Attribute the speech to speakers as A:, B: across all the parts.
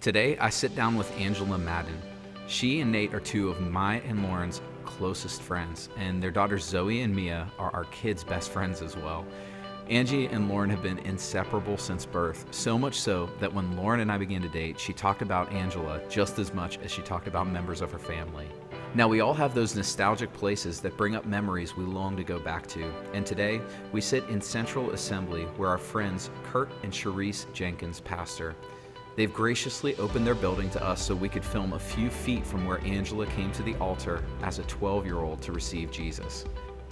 A: Today, I sit down with Angela Madden. She and Nate are two of my and Lauren's closest friends, and their daughters Zoe and Mia are our kids' best friends as well. Angie and Lauren have been inseparable since birth, so much so that when Lauren and I began to date, she talked about Angela just as much as she talked about members of her family. Now, we all have those nostalgic places that bring up memories we long to go back to, and today we sit in Central Assembly where our friends Kurt and Sharice Jenkins pastor. They've graciously opened their building to us so we could film a few feet from where Angela came to the altar as a 12-year-old to receive Jesus.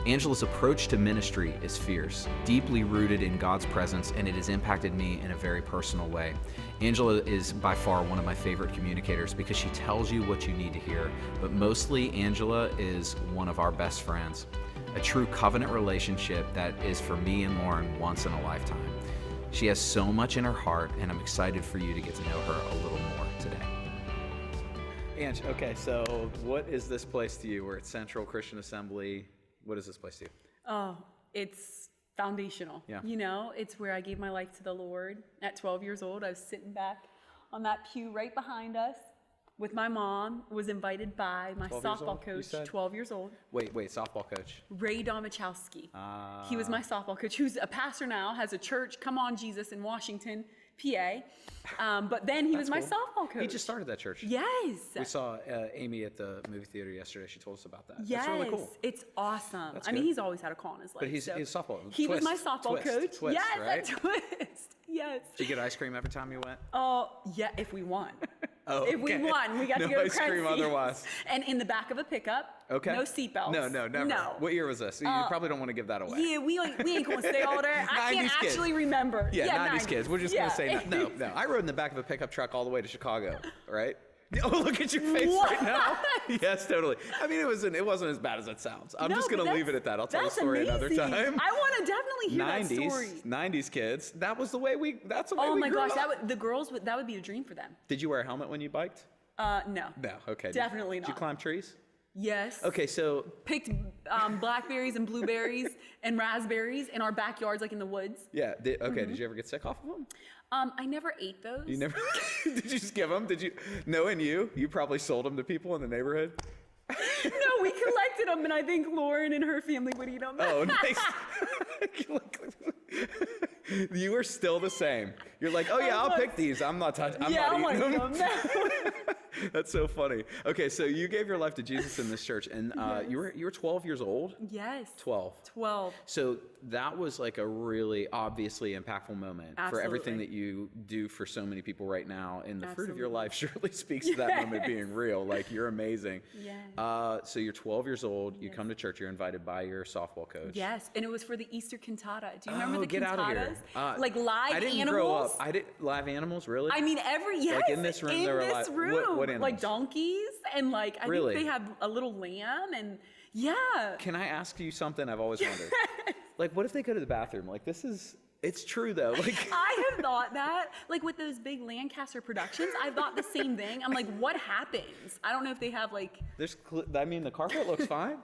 A: Angela's approach to ministry is fierce, deeply rooted in God's presence, and it has impacted me in a very personal way. Angela is by far one of my favorite communicators because she tells you what you need to hear, but mostly Angela is one of our best friends. A true covenant relationship that is for me and Lauren once in a lifetime. She has so much in her heart, and I'm excited for you to get to know her a little more today. Ange, okay, so what is this place to you? We're at Central Christian Assembly. What is this place to you?
B: Oh, it's foundational.
A: Yeah.
B: You know, it's where I gave my life to the Lord. At 12 years old, I was sitting back on that pew right behind us with my mom, was invited by my softball coach, 12 years old.
A: Wait, softball coach.
B: Ray Domachowski. He was my softball coach, who's a pastor now, has a church, Come On Jesus, in Washington, PA. But then he was my softball coach.
A: He just started that church.
B: Yes.
A: We saw Amy at the movie theater yesterday. She told us about that.
B: Yes.
A: That's really cool.
B: It's awesome.
A: That's
B: I mean,
A: good.
B: he's always had a call in his life.
A: But he's softball.
B: He was my softball coach.
A: Twist,
B: yes,
A: right?
B: a twist. Yes.
A: Did you get ice cream every time you went?
B: Oh, yeah, if we won.
A: Oh,
B: if we won, we got to go to
A: ice cream
B: Crunchies.
A: otherwise.
B: And in the back of a pickup,
A: Okay.
B: no seatbelts.
A: No, never.
B: No.
A: What year was this? You probably don't want to give that away.
B: Yeah, we ain't going to stay all day. I can't
A: 90s kids.
B: actually remember.
A: Yeah, 90s kids. We're just going to
B: Yeah.
A: say no. I rode in the back of a pickup truck all the way to Chicago, right? Oh, look at your face
B: What?
A: right now. Yes, totally. I mean, it wasn't as bad as it sounds. I'm just going to leave it at that. I'll tell the story another time.
B: I want to definitely hear that story.
A: 90s kids. That was the way that's the way
B: Oh
A: we
B: my
A: grew
B: gosh,
A: up.
B: that would be a dream for them.
A: Did you wear a helmet when you biked?
B: No.
A: No, okay.
B: Definitely
A: Did you
B: not.
A: climb trees?
B: Yes.
A: Okay, so
B: Picked blackberries and blueberries and raspberries in our backyards, like in the woods.
A: yeah. Did you ever get sick off of them?
B: I never ate those.
A: You never? Did you just give them? Did you? Knowing you probably sold them to people in the neighborhood.
B: No, we collected them, and I think Lauren and her family would eat them.
A: Oh, nice. You were still the same. You're like, oh yeah, I'll pick these. I'm not touching. I'm not eating them. That's so funny. Okay, so you gave your life to Jesus in this church, and you were 12 years old.
B: Yes.
A: 12.
B: 12.
A: So that was like a really obviously impactful moment for everything
B: Absolutely.
A: that you do for so many people right now. And the fruit of your
B: Absolutely.
A: life surely speaks to that moment being real. Like, you're amazing.
B: Yes.
A: So you're 12 years old. You come to church. You're invited by your softball coach.
B: Yes, and it was for the Easter cantata. Do you remember the
A: get
B: cantatas?
A: out of here.
B: Like live
A: I didn't
B: animals?
A: grow up. Live animals, really?
B: I mean, yes,
A: in this room,
B: in
A: there were
B: this
A: like-
B: room,
A: what animals?
B: like donkeys, and like I
A: Really?
B: think they had a little lamb, and yeah.
A: Can I ask you something I've always wondered? Like, what if they go to the bathroom? Like, it's true though. Like,
B: I have thought that, like with those big Lancaster productions, I thought the same thing. I'm like, what happens? I don't know if they have like.
A: the carpet looks fine.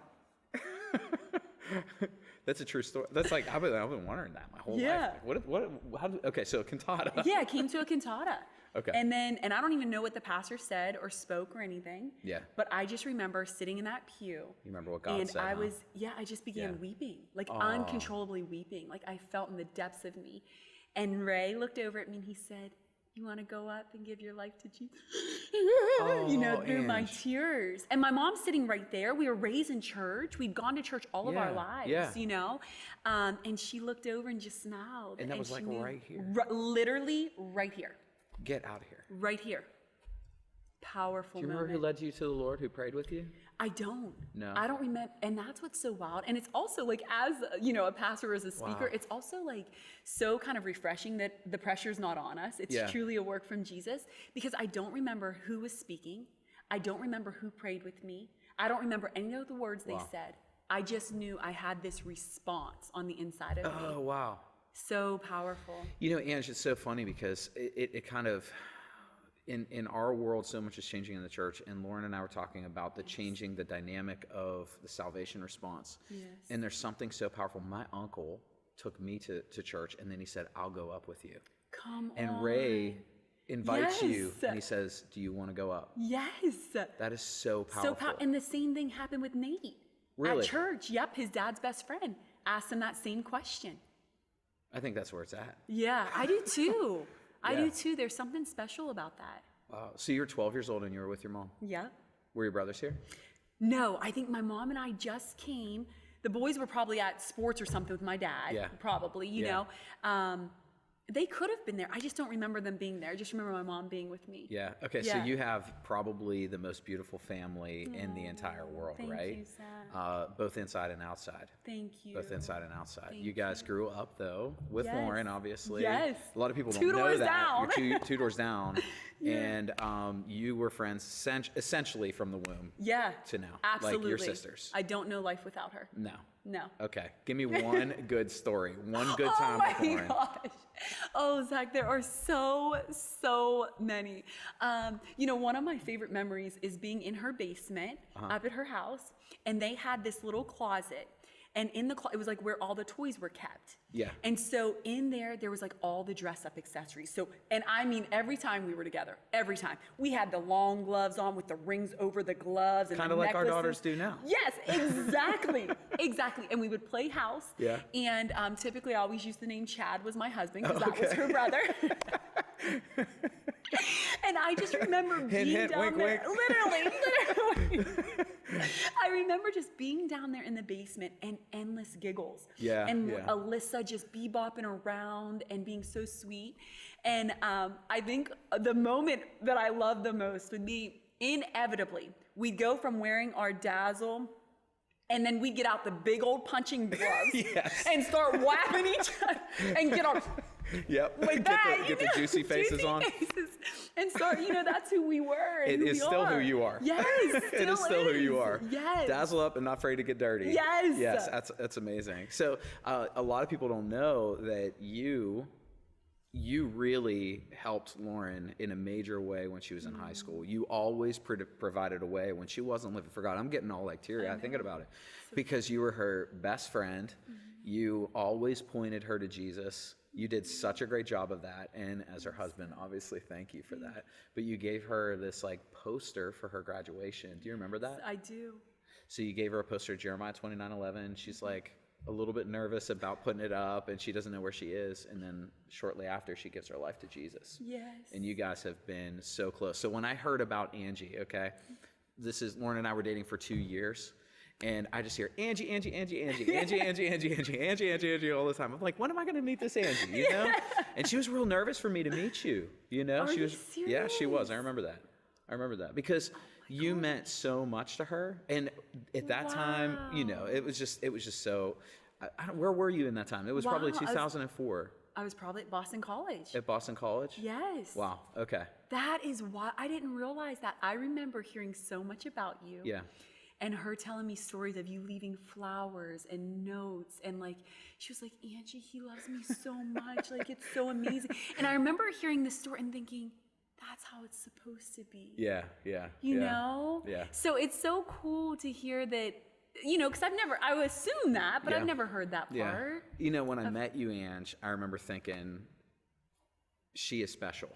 A: That's a true story. That's like, I've been wondering that my whole
B: Yeah.
A: life. Like, okay, so a cantata.
B: Yeah, it came to a cantata.
A: Okay.
B: And I don't even know what the pastor said or spoke or anything.
A: Yeah.
B: But I just remember sitting in that pew.
A: You remember what God
B: and
A: said,
B: I
A: huh?
B: was, I just began
A: Yeah.
B: weeping, like uncontrollably weeping. Like I felt in the depths of me. And Ray looked over at me and he said, you want to go up and give your life to Jesus? Through my
A: Ange.
B: tears. And my mom's sitting right there. We were raised in church. We'd gone to church all of our lives, and she looked over and just smiled.
A: And that was
B: she
A: like
B: knew-
A: right here.
B: Literally right here.
A: Get out of here.
B: Right here. Powerful
A: Do you remember
B: moment.
A: who led you to the Lord, who prayed with you?
B: I don't.
A: No.
B: I don't remember. And that's what's so wild. And it's also like, as a pastor, as a speaker,
A: Wow.
B: it's also like so kind of refreshing that the pressure's not on us. It's truly a work from Jesus, because I don't remember who was speaking. I don't remember who prayed with me. I don't remember any of the words they said. I just knew I had this response on the inside of me.
A: Oh, wow.
B: So powerful.
A: Ange, it's so funny because it kind of, in our world, so much is changing in the church, and Lauren and I were talking about changing the dynamic of the salvation response.
B: Yes.
A: And there's something so powerful. My uncle took me to church, and then he said, I'll go up with you.
B: Come on.
A: And Ray invites you
B: Yes.
A: and he says, do you want to go up?
B: Yes.
A: That is so powerful.
B: And the same thing happened with Nate.
A: Really?
B: At church. Yep. His dad's best friend asked him that same question.
A: I think that's where it's at.
B: Yeah, I do too. I
A: Yeah.
B: do too. There's something special about that.
A: Wow. So you're 12 years old and you were with your mom.
B: Yep.
A: Were your brothers here?
B: No, I think my mom and I just came. The boys were probably at sports or something with my dad.
A: Yeah.
B: Probably, you
A: Yeah.
B: know. They could have been there. I just don't remember them being there. I just remember my mom being with me.
A: Yeah. Okay. So
B: Yeah.
A: you have probably the most beautiful family in the entire world,
B: Thank
A: right?
B: you, Zach.
A: Both inside and outside.
B: Thank you.
A: Both inside and outside.
B: Thank
A: you guys grew up though with
B: Yes.
A: Lauren, obviously.
B: Yes.
A: A lot of people don't
B: Two
A: know
B: doors
A: that.
B: down.
A: You're two doors down, and you were friends essentially from the womb.
B: Yeah.
A: To now,
B: Absolutely.
A: like your sisters.
B: I don't know life without her.
A: No.
B: No.
A: Okay. Give me one good story. One good time
B: Oh
A: with
B: my
A: Lauren.
B: gosh. Oh, Zach, there are so many. You know, one of my favorite memories is being in her basement up at her house, and they had this little closet. And in the closet, it was like where all the toys were kept.
A: Yeah.
B: And so in there was like all the dress up accessories. So, and I mean, every time we were together, every time, we had the long gloves on with the rings over the gloves. And
A: Kind of like our daughters do now.
B: Yes, exactly. Exactly. And we would play house.
A: Yeah.
B: And typically I always used the name Chad was my husband because that was her brother. And I just remember being
A: hint,
B: down
A: wink,
B: there.
A: wink.
B: Literally. I remember just being down there in the basement and endless giggles.
A: Yeah,
B: And
A: yeah.
B: Alyssa just bebopping around and being so sweet. And I think the moment that I love the most would be inevitably, we'd go from wearing our Dazzle and then we get out the big old punching gloves
A: Yes.
B: and start whapping each other and get our
A: Yep.
B: like that,
A: Get the juicy faces on.
B: And start, you know, that's who we were. And
A: It
B: who
A: is
B: we
A: still
B: are.
A: who you are.
B: Yes,
A: It is still who you are.
B: Yes.
A: Dazzle up and not afraid to get dirty.
B: Yes.
A: Yes, that's amazing. So a lot of people don't know that you really helped Lauren in a major way when she was in high school. You always provided a way when she wasn't living for God. I'm getting all like teary-eyed thinking about it. Because you were her best friend. You always pointed her to Jesus. You did such a great job of that. And as her husband, obviously, thank you for that. But you gave her this like poster for her graduation. Do you remember that?
B: I do.
A: So you gave her a poster of Jeremiah 29:11. She's like a little bit nervous about putting it up and she doesn't know where she is. And then shortly after, she gives her life to Jesus.
B: Yes.
A: And you guys have been so close. So when I heard about Angie, okay, Lauren and I were dating for 2 years. And I just hear Angie all the time. I'm like, when am I going to meet this Angie? You know? And she was real nervous for me to meet you. You know?
B: Are
A: she
B: you
A: was.
B: serious?
A: Yeah, she was. I remember that because you meant so much to her. And at that time, you know, it was just so. Where were you in that time? It was probably
B: Wow,
A: 2004.
B: I was probably at Boston College.
A: At Boston College.
B: Yes.
A: Wow. Okay.
B: That is why I didn't realize that. I remember hearing so much about you.
A: Yeah.
B: And her telling me stories of you leaving flowers and notes. And like, she was like, Angie, he loves me so much. Like, it's so amazing. And I remember hearing this story and thinking, that's how it's supposed to be.
A: Yeah.
B: You know?
A: Yeah.
B: So it's so cool to hear that, you know, because I would assume that, but
A: Yeah.
B: I've never heard that part.
A: You know, when I met you, Ange, I remember thinking, she is special.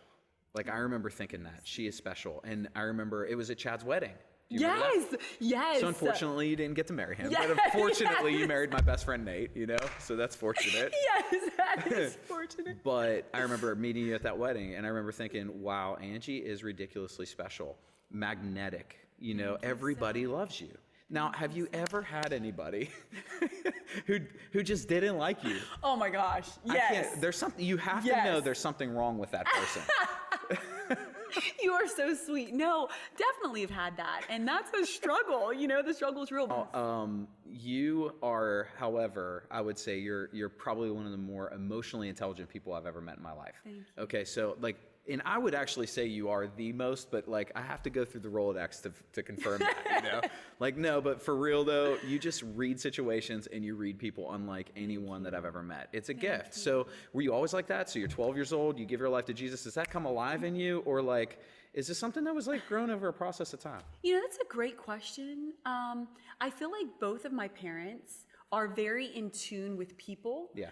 A: Like, I remember thinking that. She is special. And I remember it was at Chad's wedding. Do you remember that?
B: Yes.
A: So unfortunately, you didn't get to marry him.
B: Yes,
A: But unfortunately, you married my best friend, Nate, you know? So that's fortunate.
B: Yes, that is fortunate.
A: But I remember meeting you at that wedding, and I remember thinking, wow, Angie is ridiculously special, magnetic. You know, everybody loves you. Now, have you ever had anybody who just didn't like you?
B: Oh my gosh. Yes.
A: There's something, you have to know there's something wrong with that person.
B: You are so sweet. No, definitely have had that. And that's a struggle. You know, the struggle is real.
A: You are, however, I would say you're probably one of the more emotionally intelligent people I've ever met in my life.
B: Thank you.
A: Okay, so like, and I would actually say you are the most, but like I have to go through the Rolodex to confirm that, you know? Like, no, but for real though, you just read situations and you read people unlike anyone that I've ever met. It's a gift. So were you always like that? So you're 12 years old, you give your life to Jesus. Does that come alive in you? Or like, is this something that was like grown over a process of time?
B: You know, that's a great question. I feel like both of my parents are very in tune with people.
A: Yeah.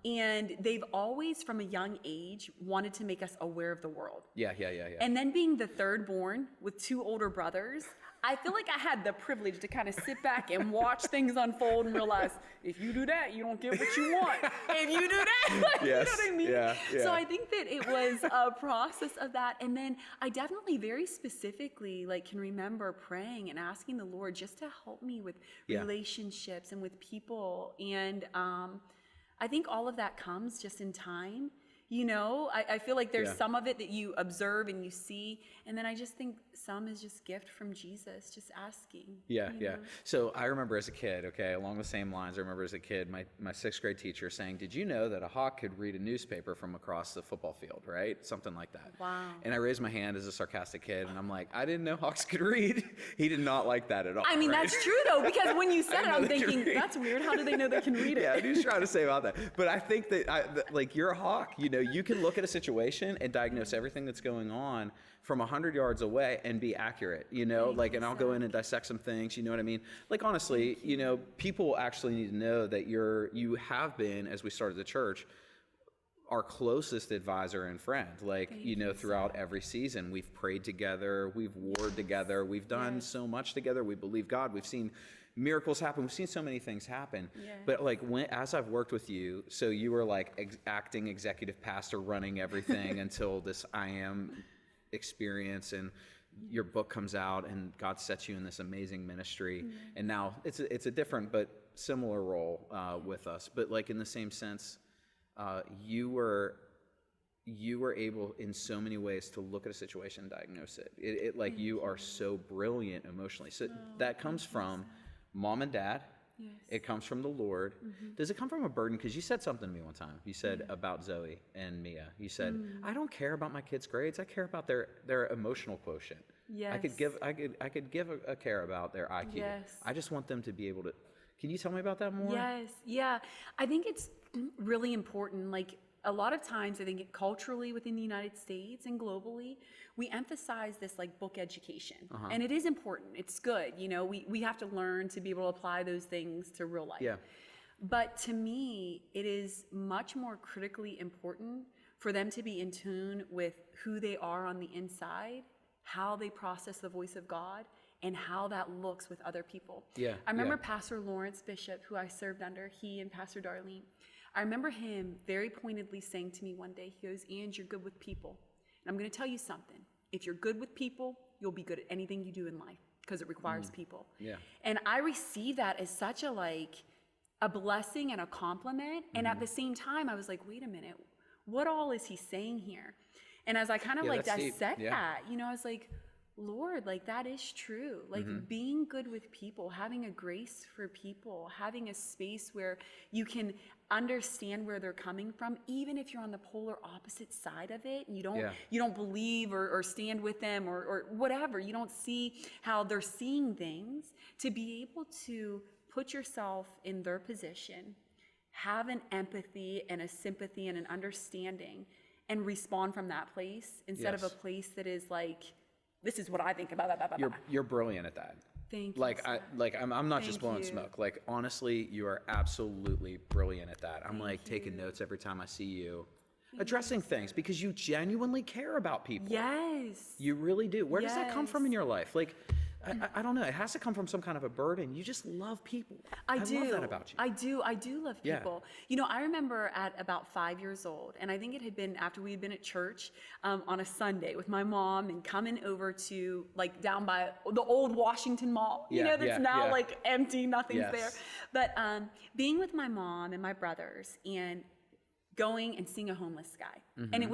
B: And they've always, from a young age, wanted to make us aware of the world.
A: Yeah.
B: And then being the third born with two older brothers, I feel like I had the privilege to kind of sit back and watch things unfold and realize, if you do that, you don't get what you want. If you do that, like,
A: Yes.
B: you know what I mean?
A: Yeah.
B: So I think that it was a process of that. And then I definitely very specifically like can remember praying and asking the Lord just to help me with relationships and with people. And I think all of that comes just in time. You know, I feel like there's some of it that you observe and you see, and then I just think some is just gift from Jesus, just asking.
A: Yeah.
B: know?
A: So I remember as a kid, along the same lines, I remember as a kid, my sixth grade teacher saying, did you know that a hawk could read a newspaper from across the football field, right? Something like that.
B: Wow.
A: And I raised my hand as a sarcastic kid, and I'm like, I didn't know hawks could read. He did not like that at all.
B: I mean,
A: right?
B: that's true though, because when you said it, I'm thinking, that's weird. How do they know they can read it?
A: Yeah, he was trying to say about that. But I think that, like, you're a hawk. You know, you can look at a situation and diagnose everything that's going on from 100 yards away and be accurate, you know, like, and I'll go in and dissect some things, you know what I mean? Like, honestly, you know, people actually need to know that you have been, as we started the church, our closest advisor and friend, like, you know, throughout every season. We've prayed together, we've warred together, we've done so much together, we believe God, we've seen miracles happen, we've seen so many things happen. But like, as I've worked with you, so you were like acting executive pastor, running everything until this I Am experience, and your book comes out and God sets you in this amazing ministry. And now it's a different but similar role with us, but like in the same sense, you were able in so many ways to look at a situation and diagnose it. It like you are so brilliant emotionally. So that comes from mom and dad.
B: Yes.
A: It comes from the Lord. Does it come from a burden? Because you said something to me one time. You said about Zoe and Mia. You said, I don't care about my kids' grades. I care about their emotional quotient.
B: Yes.
A: I could give a care about their IQ.
B: Yes.
A: I just want them to be able to. Can you tell me about that more?
B: Yes. Yeah. I think it's really important. Like, a lot of times, I think culturally within the United States and globally, we emphasize this like book education. And it is important. It's good. You know, we have to learn to be able to apply those things to real life.
A: Yeah.
B: But to me, it is much more critically important for them to be in tune with who they are on the inside, how they process the voice of God, and how that looks with other people.
A: Yeah.
B: I remember Pastor Lawrence Bishop, who I served under, he and Pastor Darlene. I remember him very pointedly saying to me one day, he goes, "Ange, you're good with people. And I'm going to tell you something. If you're good with people, you'll be good at anything you do in life because it requires people."
A: Yeah.
B: And I received that as such a blessing and a compliment. And at the same time, I was like, wait a minute, what all is he saying here? And as I kind of like dissect that, you know, I was like, Lord, like that is true. Like being good with people, having a grace for people, having a space where you can understand where they're coming from, even if you're on the polar opposite side of it and you don't believe or stand with them or whatever, you don't see how they're seeing things, to be able to put yourself in their position, have an empathy and a sympathy and an understanding, and respond from that place instead of a place that is like, this is what I think about that.
A: You're brilliant at that.
B: Thank you.
A: I'm not just blowing smoke. Like, honestly, you are absolutely brilliant at that. I'm like taking notes every time I see you addressing things because you genuinely care about people.
B: Yes.
A: You really do. Where does that come from in your life? Like, I don't know. It has to come from some kind of a burden. You just love people. I love that about you.
B: I do love people. You know, I remember at about 5 years old, and I think it had been after we had been at church on a Sunday with my mom and coming over to like down by the old Washington Mall, you know, that's now like empty, nothing's there. But being with my mom and my brothers and going and seeing a homeless guy. And it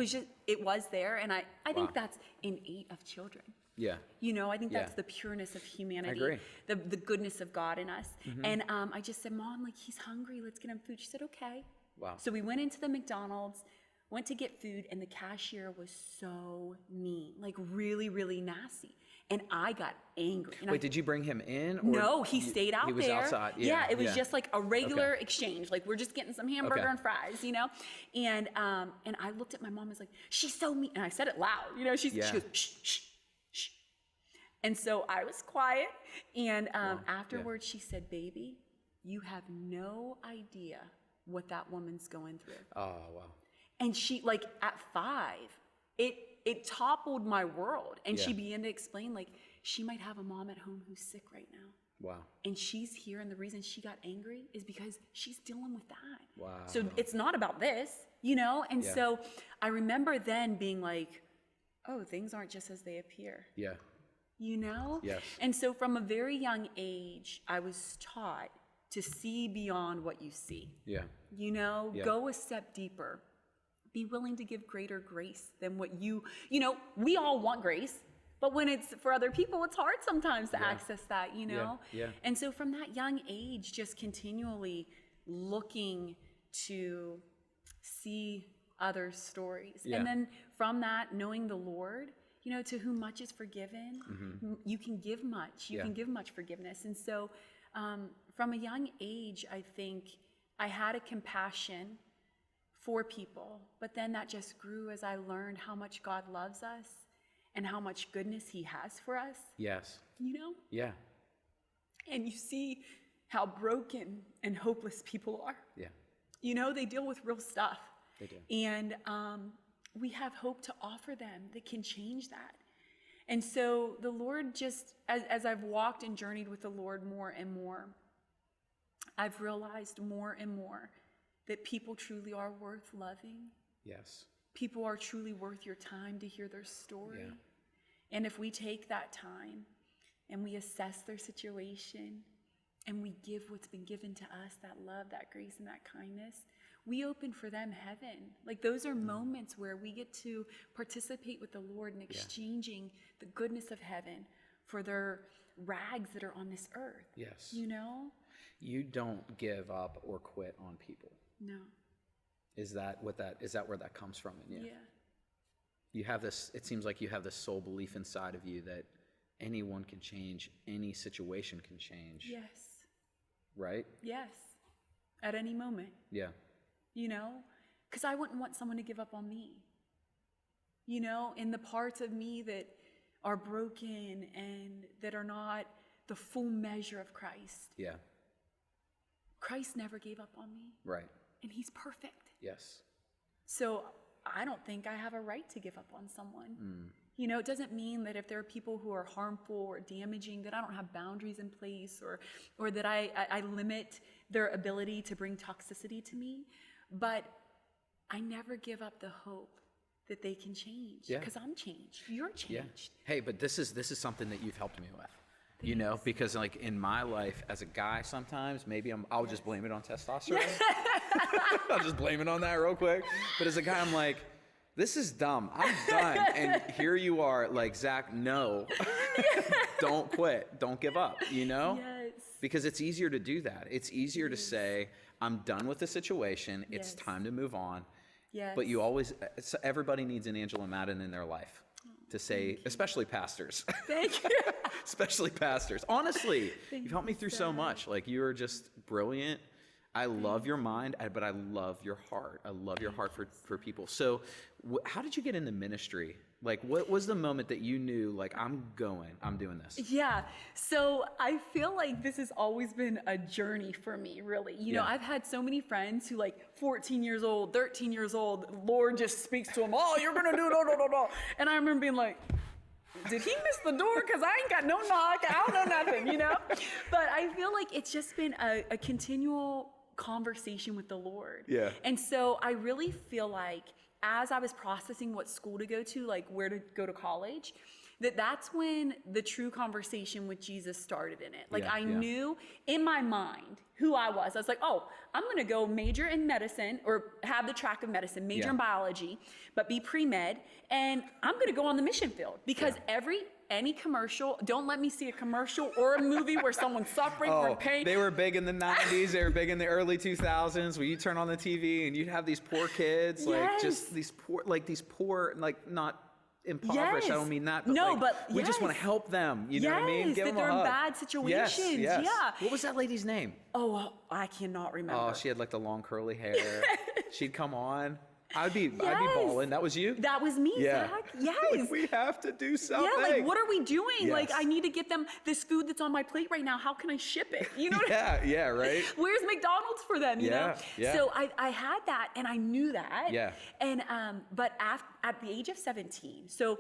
B: was there. And I think that's innate of children.
A: Yeah.
B: You know, I think that's the pureness of humanity.
A: I agree.
B: The goodness of God in us. And I just said, Mom, like, he's hungry. Let's get him food. She said, okay.
A: Wow.
B: So we went into the McDonald's, went to get food, and the cashier was so mean, like really, really nasty. And I got angry. And
A: did you bring him in? Or
B: no, he stayed out there.
A: He was outside.
B: Yeah, it was just like a regular exchange. Like, we're just getting some hamburger and fries, you know? And I looked at my mom and was like, she's so mean. And I said it loud, you know? She goes, shh, shh. And so I was quiet, and afterwards she said, baby, you have no idea what that woman's going through.
A: Oh, wow.
B: And she, like, at 5, it toppled my world. And she began to explain, like, she might have a mom at home who's sick right now.
A: Wow.
B: And she's here, and the reason she got angry is because she's dealing with that.
A: Wow.
B: So it's not about this, you know? And so I remember then being like, oh, things aren't just as they appear.
A: Yeah.
B: You know?
A: Yes.
B: And so from a very young age, I was taught to see beyond what you see.
A: Yeah.
B: You know, go a step deeper. Be willing to give greater grace than what you know, we all want grace, but when it's for other people, it's hard sometimes to access that, you know?
A: Yeah.
B: And so from that young age, just continually looking to see others' stories.
A: Yeah.
B: And then from that, knowing the Lord, you know, to whom much is forgiven, you can give much. You can give much forgiveness. And so from a young age, I think I had a compassion for people, but then that just grew as I learned how much God loves us and how much goodness he has for us.
A: Yes.
B: You know?
A: Yeah.
B: And you see how broken and hopeless people are.
A: Yeah.
B: You know, they deal with real stuff.
A: They do.
B: And we have hope to offer them that can change that. And so the Lord just, as I've walked and journeyed with the Lord more and more, I've realized more and more that people truly are worth loving.
A: Yes.
B: People are truly worth your time to hear their story.
A: Yeah.
B: And if we take that time and we assess their situation and we give what's been given to us, that love, that grace, and that kindness, we open for them heaven. Like those are moments where we get to participate with the Lord in exchanging the goodness of heaven for their rags that are on this earth.
A: Yes.
B: You know?
A: You don't give up or quit on people.
B: No.
A: Is that where that comes from in you?
B: Yeah.
A: You have this, it seems like you have this soul belief inside of you that anyone can change, any situation can change.
B: Yes.
A: Right?
B: Yes. At any moment.
A: Yeah.
B: You know? Because I wouldn't want someone to give up on me. You know, in the parts of me that are broken and that are not the full measure of Christ.
A: Yeah.
B: Christ never gave up on me.
A: Right.
B: And he's perfect.
A: Yes.
B: So I don't think I have a right to give up on someone. You know, it doesn't mean that if there are people who are harmful or damaging, that I don't have boundaries in place or that I limit their ability to bring toxicity to me. But I never give up the hope that they can change. Because I'm changed. You're changed.
A: Yeah. Hey, but this is something that you've helped me with. You know, because like in my life as a guy, sometimes maybe I'll just blame it on testosterone. I'll just blame it on that real quick. But as a guy, I'm like, this is dumb. I'm done. And here you are, like, Zach, no, don't quit. Don't give up, you know?
B: Yes.
A: Because it's easier to do that. It's easier to say, I'm done with the situation. It's time to move on.
B: Yes.
A: But everybody needs an Angela Madden in their life to say, especially pastors.
B: Thank you.
A: Especially pastors. Honestly, you've helped me through so much. Like, you are just brilliant. I love your mind, but I love your heart. I love your heart for people. So how did you get into ministry? Like, what was the moment that you knew, like, I'm doing this?
B: Yeah. So I feel like this has always been a journey for me, really. You know, I've had so many friends who, like, 14 years old, 13 years old, Lord just speaks to them, oh, you're going to do no. And I remember being like, did he miss the door? Because I ain't got no knock. I don't know nothing, you know? But I feel like it's just been a continual conversation with the Lord.
A: Yeah.
B: And so I really feel like as I was processing what school to go to, like where to go to college, that's when the true conversation with Jesus started in it. Like I knew in my mind who I was. I was like, oh, I'm going to go major in medicine or have the track of medicine, major in biology, but be pre-med. And I'm going to go on the mission field because any commercial, don't let me see a commercial or a movie where someone's suffering or pain.
A: They were big in the 90s. They were big in the early 2000s where you turn on the TV and you'd have these poor kids, like just these poor, like not impoverished. I don't mean that, but we just want to help them. You know what I mean? Give them a hug.
B: They're in bad situations.
A: Yes.
B: Yeah.
A: What was that lady's name?
B: Oh, I cannot remember.
A: Oh, she had like the long curly hair. She'd come on. I'd be balling. That was you?
B: That was me,
A: Yeah.
B: Zach. Yes.
A: Like, we have to do something.
B: Yeah, like, what are we doing?
A: Yes.
B: Like, I need to get them this food that's on my plate right now. How can I ship it? You know what I mean?
A: Yeah, right?
B: Where's McDonald's for them, you know?
A: Yeah.
B: So I had that, and I knew that.
A: Yeah.
B: And, but at the age of 17, so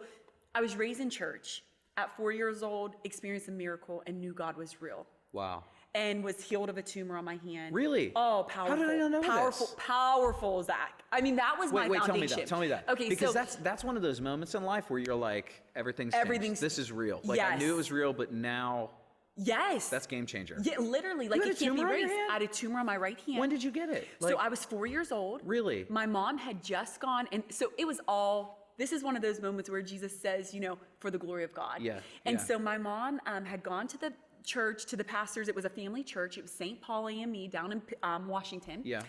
B: I was raised in church. At 4 years old, experienced a miracle and knew God was real.
A: Wow.
B: And was healed of a tumor on my hand.
A: Really?
B: Oh, powerful.
A: How did I not know
B: powerful,
A: this?
B: Powerful, Zach. I mean, that was my foundation.
A: Tell me that.
B: Okay,
A: because
B: so
A: that's one of those moments in life where you're like, everything's this is real. Like,
B: yes.
A: I knew it was real, but now
B: yes,
A: that's game changer.
B: Yeah, literally, like, it can't be raised. I had a tumor on my right hand.
A: When did you get it?
B: So I was 4 years old.
A: Really?
B: My mom had just gone, and so it was all. This is one of those moments where Jesus says, you know, for the glory of God.
A: Yeah.
B: And so my mom had gone to the church, to the pastors. It was a family church. It was St. Paul AME down in Washington.
A: Yeah.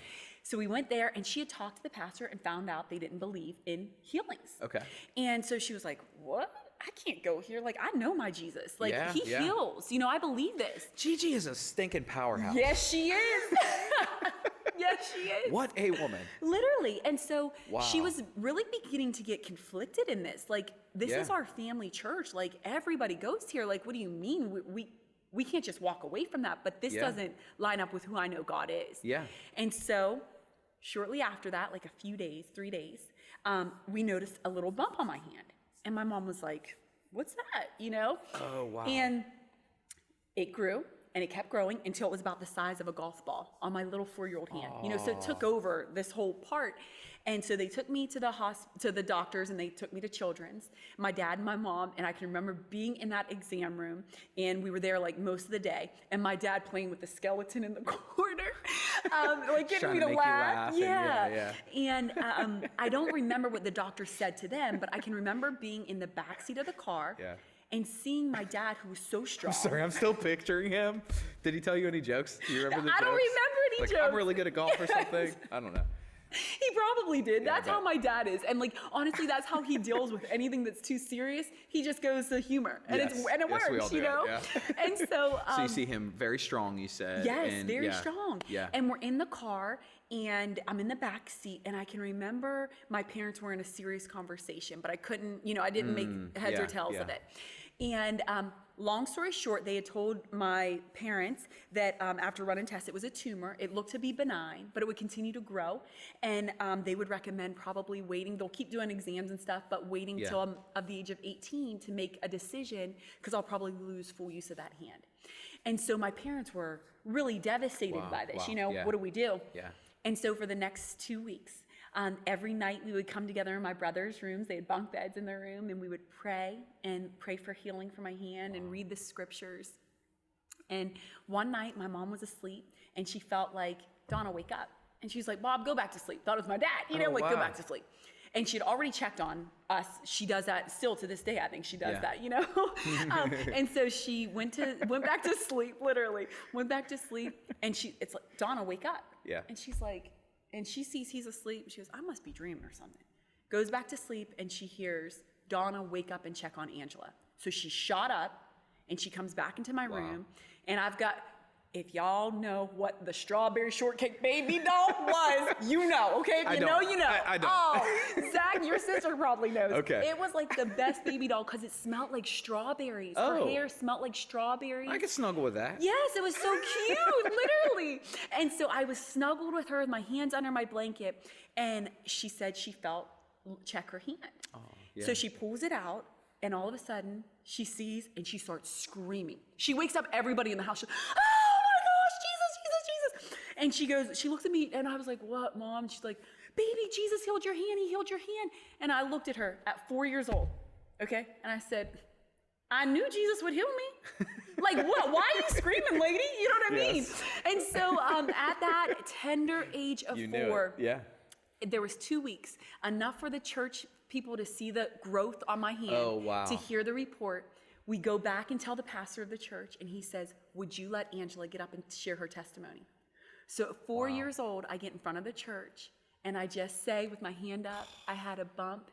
B: So we went there, and she had talked to the pastor and found out they didn't believe in healings.
A: Okay.
B: And so she was like, what? I can't go here. Like, I know my Jesus. Like,
A: Yeah,
B: he heals. You know, I believe this.
A: Gigi is a stinking powerhouse.
B: Yes, she is. Yes, she is.
A: What a woman.
B: Literally. And so she
A: Wow.
B: was really beginning to get conflicted in this. Like, this is our family church. Like, everybody goes here. Like, what do you mean? We can't just walk away from that. But this doesn't line up with who I know God is.
A: Yeah.
B: And so shortly after that, like a few days, 3 days, we noticed a little bump on my hand. And my mom was like, what's that? You know?
A: Oh, wow.
B: And it grew. And it kept growing until it was about the size of a golf ball on my little 4-year-old hand. You know, so it took over this whole part. And so they took me to the doctors, and they took me to Children's. My dad and my mom, and I can remember being in that exam room, and we were there like most of the day. And my dad playing with the skeleton in the corner, like getting me to laugh. Yeah. And I don't remember what the doctor said to them, but I can remember being in the backseat of the car.
A: Yeah.
B: And seeing my dad, who was so strong.
A: Sorry, I'm still picturing him. Did he tell you any jokes? Do you remember the jokes?
B: I don't remember any
A: like,
B: jokes.
A: I'm really good at golf or something? I don't know.
B: He probably did.
A: Yeah,
B: That's how my dad is. And, like, honestly, that's how he deals with anything that's too serious. He just goes to humor. And, it works,
A: we all do
B: you know?
A: Yeah.
B: And so...
A: so you see him very strong, you said.
B: Yes,
A: and,
B: very strong.
A: Yeah.
B: And we're in the car, and I'm in the back seat, and I can remember my parents were in a serious conversation, but I couldn't, you know, I didn't make heads or tails of it. And long story short, they had told my parents that after running tests, it was a tumor. It looked to be benign, but it would continue to grow. And they would recommend probably waiting. They'll keep doing exams and stuff, but waiting till I'm of the age of 18 to make a decision, because I'll probably lose full use of that hand. And so my parents were really devastated by this. You know, what do we do?
A: Yeah.
B: And so for the next 2 weeks, every night we would come together in my brother's rooms. They had bunk beds in their room, and we would pray for healing for my hand and read the scriptures. And one night my mom was asleep, and she felt like, Donna, wake up. And she was like, Bob, go back to sleep. Thought it was my dad, you know, go back to sleep. And she had already checked on us. She does that still to this day. I think she does that, you know? And so she went back to sleep, literally. Went back to sleep, and it's like, Donna, wake up.
A: Yeah.
B: And she's like, and she sees he's asleep. She goes, I must be dreaming or something. Goes back to sleep, and she hears, Donna, wake up and check on Angela. So she shot up, and she comes back into my room, and I've got, if y'all know what the strawberry shortcake baby doll was, you know, okay? If you know, you know.
A: I don't.
B: Oh, Zach, your sister probably knows.
A: Okay.
B: It was like the best baby doll because it smelled like strawberries. Her hair smelled like strawberries.
A: I could snuggle with that.
B: Yes, it was so cute, literally. And so I was snuggled with her with my hands under my blanket, and she said she felt, check her hand. Oh, yeah. So she pulls it out, and all of a sudden, she sees, and she starts screaming. She wakes up everybody in the house. And she goes, she looks at me, and I was like, what, Mom? She's like, baby, Jesus healed your hand. He healed your hand. And I looked at her at 4 years old, okay? And I said, I knew Jesus would heal me. Like, what? Why are you screaming, lady? You know what I mean? And so at that tender age of 4, there was 2 weeks, enough for the church people to see the growth on my hand, to hear the report. We go back and tell the pastor of the church, and he says, would you let Angela get up and share her testimony? So at 4 years old, I get in front of the church, and I just say with my hand up, I had a bump,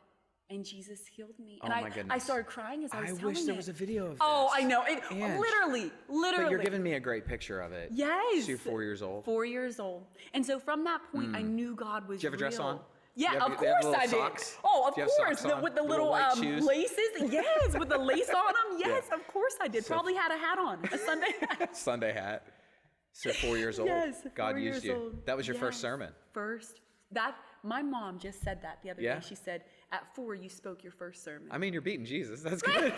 B: and Jesus healed me. And
A: my goodness.
B: I started crying as I was telling it.
A: I wish there was a video of this.
B: Oh, I know. Literally.
A: But you're giving me a great picture of it.
B: Yes.
A: So you're 4 years old.
B: 4 years old. And so from that point, I knew God was real.
A: Did you have a dress on?
B: Yeah, of
A: they have
B: course
A: little
B: I did.
A: Socks?
B: Oh, of
A: Do you have
B: course,
A: socks on?
B: with the little
A: white shoes?
B: laces. Yes, with the lace on them. Yes,
A: Yeah.
B: of course I did.
A: So-
B: Probably had a hat on, a Sunday hat.
A: Sunday hat. So 4 years old.
B: Yes,
A: God
B: 4
A: used
B: years
A: you.
B: old.
A: That was your first
B: Yes.
A: sermon.
B: My mom just said that the other
A: Yeah?
B: day. She said, at 4, you spoke your first sermon.
A: I mean, you're beating Jesus. That's good.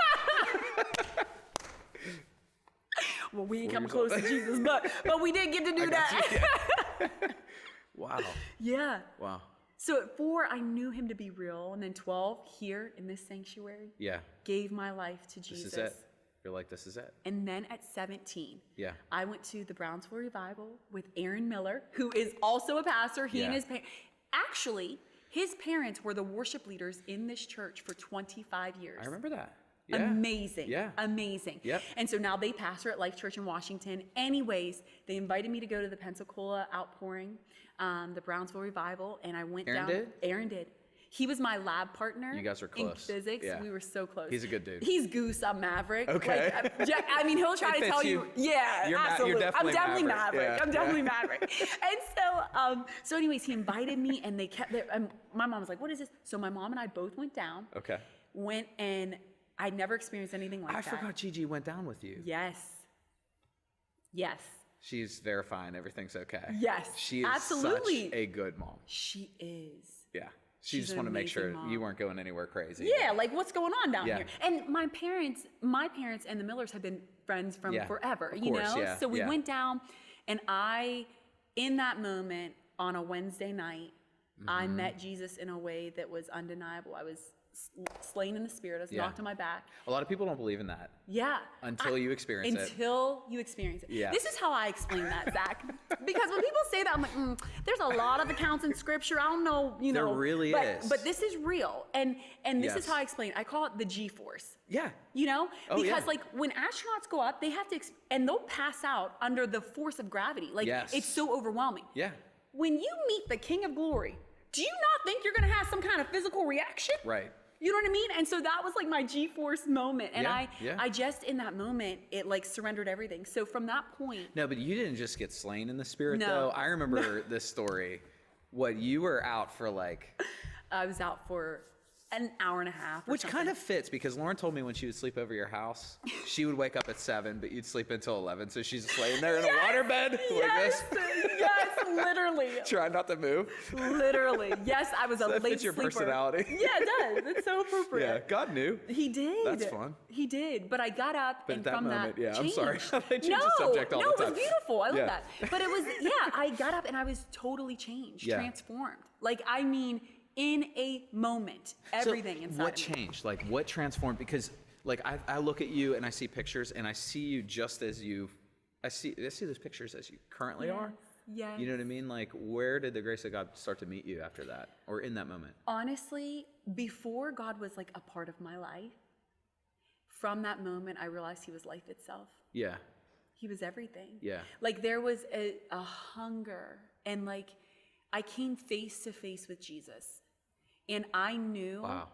B: Well, we ain't
A: 4
B: come
A: years
B: close
A: old.
B: to Jesus, but we did get to do that.
A: Wow.
B: Yeah.
A: Wow.
B: So at 4, I knew him to be real. And then 12, here in this sanctuary,
A: Yeah.
B: gave my life to
A: This
B: Jesus.
A: is it. You're like, this is it.
B: And then at 17,
A: Yeah.
B: I went to the Brownsville Revival with Aaron Miller, who is also a pastor. He and
A: Yeah.
B: his parents, actually, his parents were the worship leaders in this church for 25 years.
A: I remember that. Yeah.
B: Amazing.
A: Yeah.
B: Amazing.
A: Yep.
B: And so now they pastor at Life Church in Washington. Anyways, they invited me to go to the Pensacola outpouring, the Brownsville Revival, and I went
A: Aaron
B: down.
A: did?
B: Aaron did. He was my lab partner.
A: You guys were
B: in
A: close.
B: physics.
A: Yeah.
B: We were so close.
A: He's a good dude.
B: He's Goose. I'm Maverick.
A: Okay.
B: I mean, he'll try
A: It
B: to
A: fits
B: tell
A: you.
B: you. Yeah,
A: You're
B: absolutely.
A: definitely
B: I'm definitely
A: Maverick.
B: Maverick.
A: Yeah,
B: I'm definitely
A: yeah.
B: Maverick. And so anyways, he invited me, and they kept. My mom was like, "What is this?" So my mom and I both went down.
A: Okay.
B: Went and I'd never experienced anything like
A: I
B: that.
A: forgot Gigi went down with you.
B: Yes. Yes.
A: She's verifying everything's okay.
B: Yes,
A: She is
B: absolutely.
A: such a good mom.
B: She is.
A: Yeah. She
B: She's
A: just
B: an
A: wanted to make sure
B: amazing mom.
A: you weren't going anywhere crazy.
B: Yeah, like what's going on down
A: Yeah.
B: here? And my parents and the Millers have been friends from
A: Yeah,
B: forever,
A: of
B: you
A: course,
B: know?
A: yeah,
B: So we
A: yeah.
B: went down, and in that moment on a Wednesday night,
A: Mm-hmm.
B: I met Jesus in a way that was undeniable. I was slain in the spirit. I was
A: Yeah.
B: knocked on my back.
A: A lot of people don't believe in that.
B: Yeah.
A: Until you experience it.
B: Until you experience it.
A: Yeah.
B: This is how I explain that, Zach. Because when people say that, I'm like, there's a lot of accounts in scripture. I don't know,
A: There really is.
B: But this is real. And this
A: Yes.
B: is how I explain it. I call it the G-force.
A: Yeah.
B: You know?
A: Oh,
B: Because
A: yeah.
B: like when astronauts go up, they have to, and they'll pass out under the force of gravity. Like
A: Yes.
B: it's so overwhelming.
A: Yeah.
B: When you meet the King of Glory, do you not think you're going to have some kind of physical reaction?
A: Right.
B: You know what I mean? And so that was like my G-force moment. And
A: Yeah.
B: I just, in that moment, it like surrendered everything. So from that point,
A: No, but you didn't just get slain in the spirit,
B: No.
A: though. I remember this story. What, you were out for like...
B: I was out for an hour and a half.
A: Which kind of fits, because Lauren told me when she would sleep over your house, she would wake up at 7, but you'd sleep until 11. So she's just laying there in a waterbed like
B: Yes,
A: this,
B: yes, literally.
A: trying not to move.
B: Literally. Yes, I was a
A: That
B: late
A: fits your
B: sleeper.
A: personality.
B: Yeah, it does. It's so appropriate.
A: Yeah, God knew.
B: He did.
A: That's fun.
B: He did. But I got up
A: But
B: and
A: at that
B: from
A: moment,
B: that
A: yeah, I'm
B: changed.
A: sorry. They change
B: no,
A: the subject all
B: no,
A: the time.
B: it was beautiful. I love
A: Yeah.
B: that. But it was, yeah, I got up and I was totally changed,
A: Yeah.
B: transformed. Like, I mean, in a moment, everything inside
A: What
B: of me.
A: changed? Like, what transformed? Because, like, I look at you and I see pictures, and I see you just as I see those pictures as you currently are.
B: Yes.
A: You know what I mean? Like, where did the grace of God start to meet you after that, or in that moment?
B: Honestly, before God was like a part of my life, from that moment, I realized he was life itself.
A: Yeah.
B: He was everything.
A: Yeah.
B: Like there was a hunger, and like I came face to face with Jesus, and I knew
A: Wow.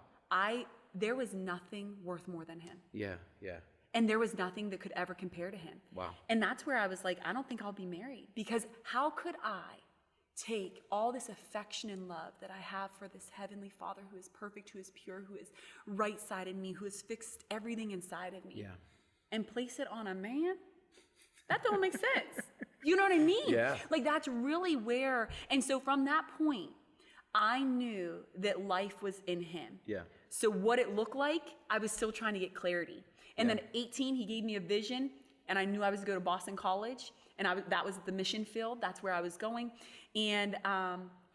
B: there was nothing worth more than him.
A: Yeah. Yeah.
B: And there was nothing that could ever compare to him.
A: Wow.
B: And that's where I was like, I don't think I'll be married, because how could I take all this affection and love that I have for this heavenly Father who is perfect, who is pure, who is right-sided me, who has fixed everything inside of me,
A: Yeah.
B: and place it on a man? That don't make sense. You know what I mean?
A: Yeah.
B: Like that's really where, and so from that point, I knew that life was in him.
A: Yeah.
B: So what it looked like, I was still trying to get clarity. And
A: Yeah.
B: then at 18, he gave me a vision, and I knew I was to go to Boston College, and that was the mission field. That's where I was going. And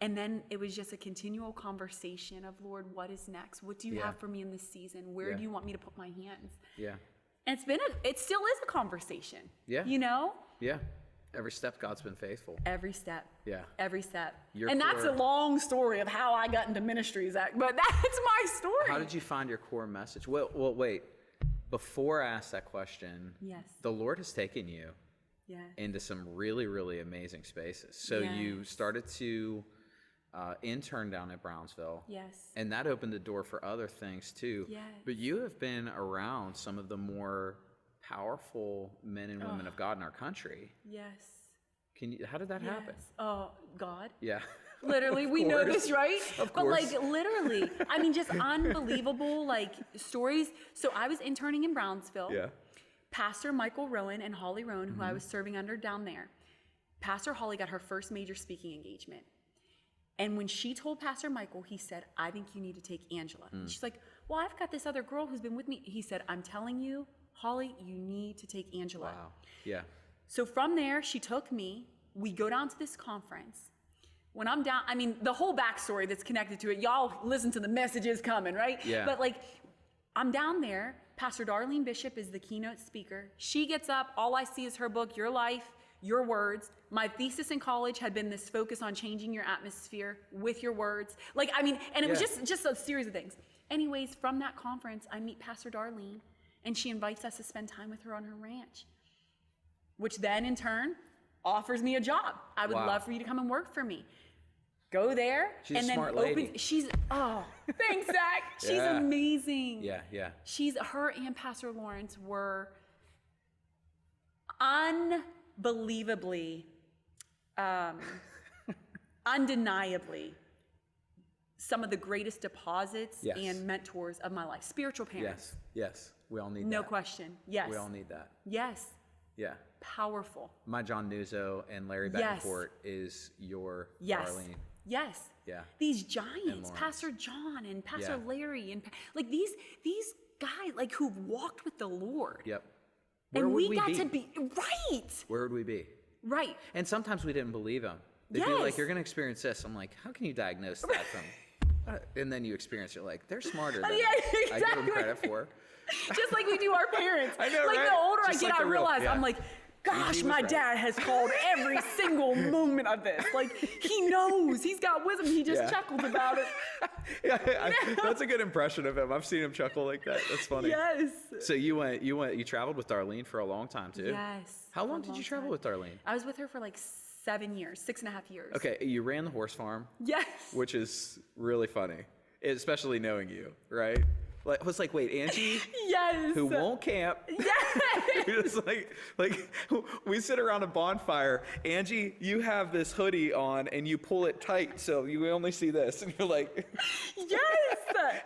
B: then it was just a continual conversation of, Lord, what is next? What do you
A: Yeah.
B: have for me in this season? Where
A: Yeah.
B: do you want me to put my hands?
A: Yeah.
B: And it still is a conversation.
A: Yeah.
B: You know?
A: Yeah. Every step, God's been faithful.
B: Every step.
A: Yeah.
B: Every step.
A: Your
B: And that's
A: core-
B: a long story of how I got into ministry, Zach, but that's my story.
A: How did you find your core message? Well, wait. Before I ask that question,
B: Yes.
A: the Lord has taken you
B: Yes.
A: into some really, really amazing spaces. So you
B: Yes.
A: started to intern down at Brownsville.
B: Yes.
A: And that opened the door for other things too.
B: Yes.
A: But you have been around some of the more powerful men and women of God in our country.
B: Yes.
A: How did that happen?
B: Yes. Oh, God.
A: Yeah.
B: Literally, we know this, right?
A: Of
B: but
A: course.
B: like literally, I mean, just unbelievable like stories. So I was interning in Brownsville.
A: Yeah.
B: Pastor Michael Rowan and Holly Rowan, who I was serving under down there, Pastor Holly got her first major speaking engagement. And when she told Pastor Michael, he said, I think you need to take Angela. And she's like, well, I've got this other girl who's been with me. He said, I'm telling you, Holly, you need to take Angela.
A: Wow. Yeah.
B: So from there, she took me. We go down to this conference. When I'm down, I mean, the whole backstory that's connected to it, y'all listen to the messages coming, right?
A: Yeah.
B: But like, I'm down there. Pastor Darlene Bishop is the keynote speaker. She gets up. All I see is her book, Your Life, Your Words. My thesis in college had been this focus on changing your atmosphere with your words. Like, I mean, and it was just a series of things. Anyways, from that conference, I meet Pastor Darlene, and she invites us to spend time with her on her ranch, which then in turn offers me a job. I would love for you to come and work for me. Go there.
A: She's
B: and
A: a
B: then
A: smart lady.
B: Thanks, Zach. She's amazing.
A: Yeah.
B: Her and Pastor Lawrence were unbelievably, undeniably some of the greatest deposits and mentors of my life. Spiritual parents.
A: Yes. We all need that.
B: No question. Yes.
A: We all need that.
B: Yes.
A: Yeah.
B: Powerful.
A: My John Nuzzo and Larry Betancourt is your Darlene.
B: Yes.
A: Yeah.
B: These giants, Pastor John and Pastor Larry, and like these guys like who've walked with the Lord.
A: Yep.
B: And we got to be right.
A: Where would we be?
B: Right.
A: And sometimes we didn't believe them. They'd be like, you're going to experience this. I'm like, how can you diagnose that from? And then you experience it. Like, they're smarter than
B: exactly.
A: I give them credit for.
B: Just like we do our parents.
A: I know,
B: like
A: right?
B: the older
A: Just
B: I get,
A: like
B: I realize
A: yeah.
B: I'm like, gosh, my dad has called every single moment of this. Like, he knows. He's got wisdom. He just chuckles about it.
A: That's a good impression of him. I've seen him chuckle like that. That's funny.
B: Yes.
A: So you traveled with Darlene for a long time too?
B: Yes.
A: How long did you travel with Darlene?
B: I was with her for like 7 years, 6.5 years.
A: Okay, you ran the horse farm.
B: Yes.
A: Which is really funny, especially knowing you, right? Like, I was like, wait, Angie?
B: Yes.
A: Who won't camp?
B: Yes.
A: It's like we sit around a bonfire. Angie, you have this hoodie on and you pull it tight so you only see this. And you're like,
B: yes.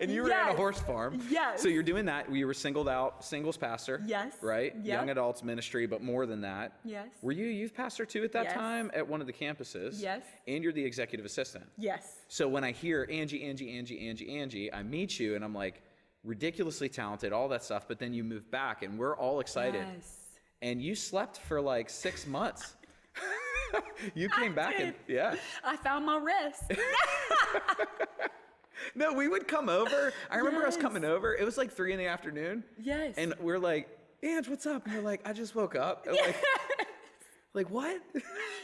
A: And you ran a horse farm.
B: Yes.
A: So you're doing that. You were singled out, singles pastor.
B: Yes.
A: Right?
B: Yep.
A: Young adults ministry, but more than that.
B: Yes.
A: Were you a youth pastor too at that
B: Yes.
A: time at one of the campuses?
B: Yes.
A: And you're the executive assistant.
B: Yes.
A: So when I hear Angie, I meet you and I'm like, ridiculously talented, all that stuff, but then you move back and we're all excited.
B: Yes.
A: And you slept for like 6 months. You came back and
B: I found my rest.
A: No, we would come over. I remember us coming over. It was like 3 p.m.
B: Yes.
A: And we're like, Ange, what's up? And you're like, I just woke up. And like what?